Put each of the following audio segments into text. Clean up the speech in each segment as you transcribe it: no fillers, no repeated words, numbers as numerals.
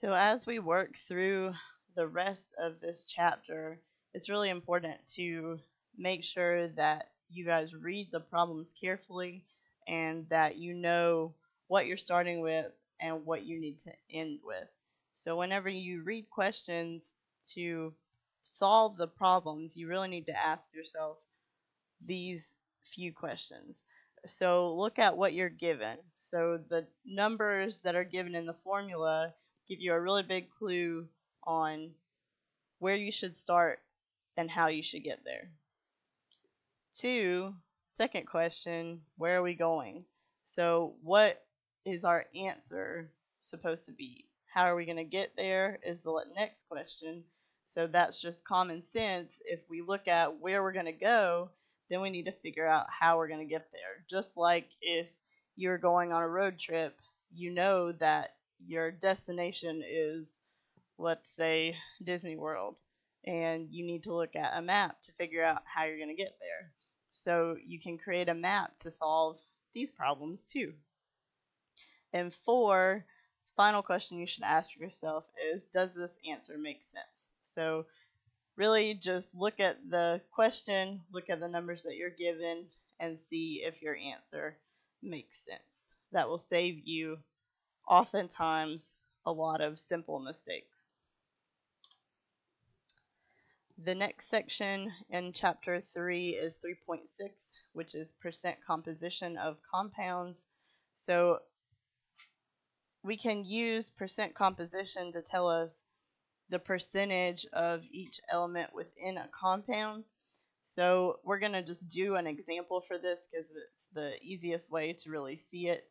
So as we work through the rest of this chapter, it's really important to make sure that you guys read the problems carefully and that you know what you're starting with and what you need to end with. So whenever you read questions to solve the problems, you really need to ask yourself these few questions. So look at what you're given. So the numbers that are given in the formula give you a really big clue on where you should start and how you should get there. Two, second question, where are we going? So what is our answer supposed to be? How are we going to get there is the next question. So that's just common sense. If we look at where we're going to go, then we need to figure out how we're going to get there. Just like if you're going on a road trip, you know that your destination is, let's say, Disney World, and you need to look at a map to figure out how you're going to get there. So you can create a map to solve these problems too. And four, final question you should ask yourself is, does this answer make sense? So really just look at the question, look at the numbers that you're given, and see if your answer makes sense. That will save you oftentimes a lot of simple mistakes. The next section in chapter 3 is 3.6, which is percent composition of compounds. So we can use percent composition to tell us the percentage of each element within a compound. So we're going to just do an example for this because it's the easiest way to really see it.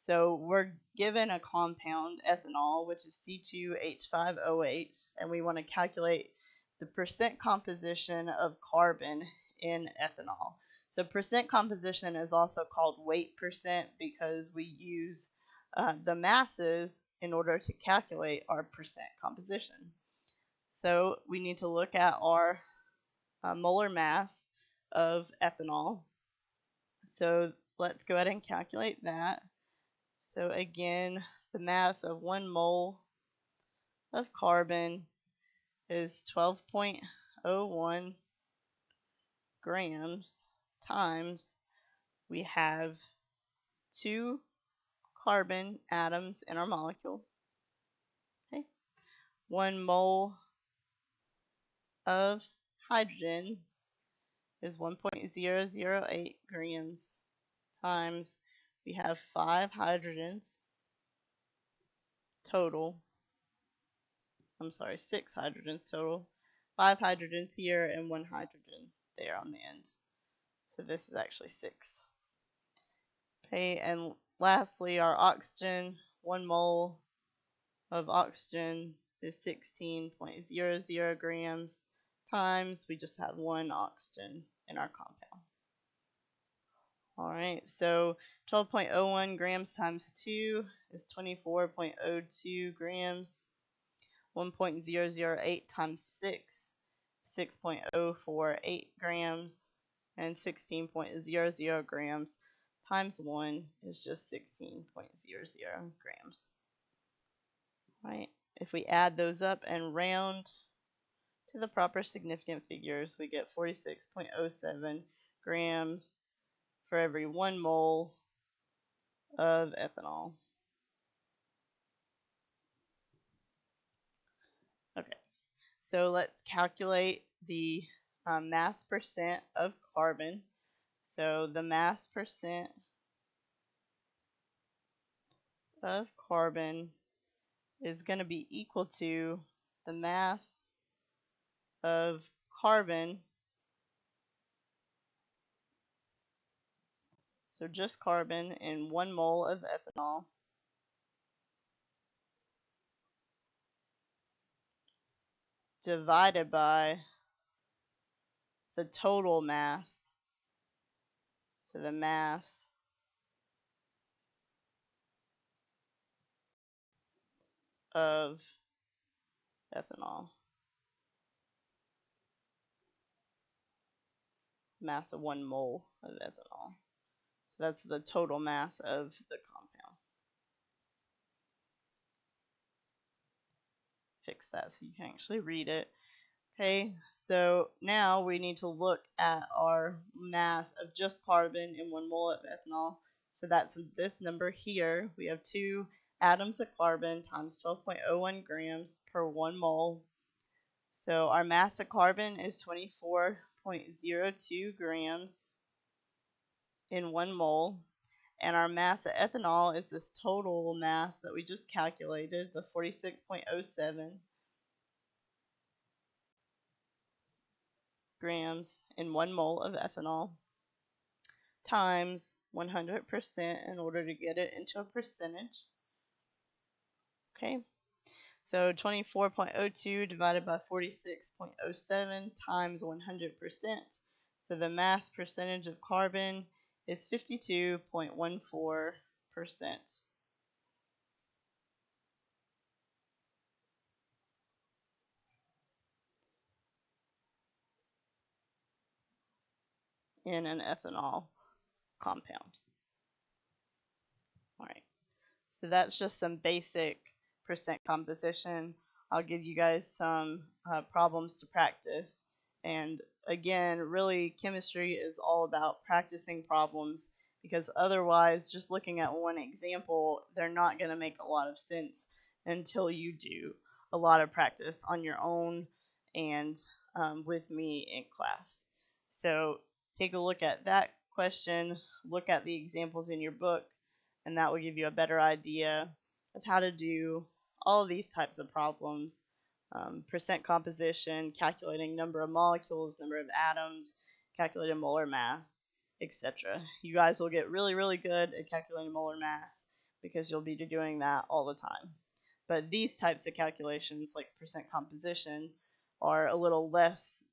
So we're given a compound, ethanol, which is C2H5OH, and we want to calculate the percent composition of carbon in ethanol. So percent composition is also called weight percent because we use the masses in order to calculate our percent composition. So we need to look at our molar mass of ethanol. So let's go ahead and calculate that. So again, the mass of 1 mole of carbon is 12.01 grams times we have 2 carbon atoms in our molecule. Okay. 1 mole of hydrogen is 1.008 grams times we have 5 hydrogens total. I'm sorry, 6 hydrogens total. 5 hydrogens here and 1 hydrogen there on the end. So this is actually 6. Okay, and lastly, our oxygen, 1 mole of oxygen is 16.00 grams times we just have 1 oxygen in our compound. Alright, so 12.01 grams times 2 is 24.02 grams. 1.008 times 6, 6.048 grams. And 16.00 grams times 1 is just 16.00 grams. Right? If we add those up and round to the proper significant figures, we get 46.07 grams for every 1 mole of ethanol. Okay, so let's calculate the mass percent of carbon. So the mass percent of carbon is going to be equal to the mass of carbon, so just carbon, in 1 mole of ethanol divided by the total mass, so the mass of ethanol, mass of 1 mole of ethanol. So that's the total mass of the compound. fix that so you can actually read it. Okay, so now we need to look at our mass of just carbon in 1 mole of ethanol. So that's this number here. We have 2 atoms of carbon times 12.01 grams per 1 mole. So our mass of carbon is 24.02 grams in 1 mole. And our mass of ethanol is this total mass that we just calculated, the 46.07 grams in 1 mole of ethanol, times 100% in order to get it into a percentage. Okay, so 24.02 divided by 46.07 times 100%. So the mass percentage of carbon is 52.14%. In an ethanol compound. Alright, so that's just some basic percent composition. I'll give you guys some problems to practice. And again, really, chemistry is all about practicing problems, because otherwise, just looking at one example, they're not going to make a lot of sense until you do a lot of practice on your own and with me in class. So take a look at that question, look at the examples in your book, and that will give you a better idea of how to do all of these types of problems. Percent composition, calculating number of molecules, number of atoms, calculating molar mass, etc. You guys will get really, really good at calculating molar mass because you'll be doing that all the time. But these types of calculations, like percent composition, are a little less,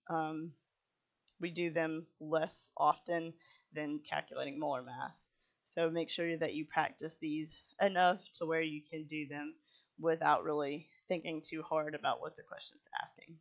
we do them less often than calculating molar mass. So make sure that you practice these enough to where you can do them without really thinking too hard about what the question's asking.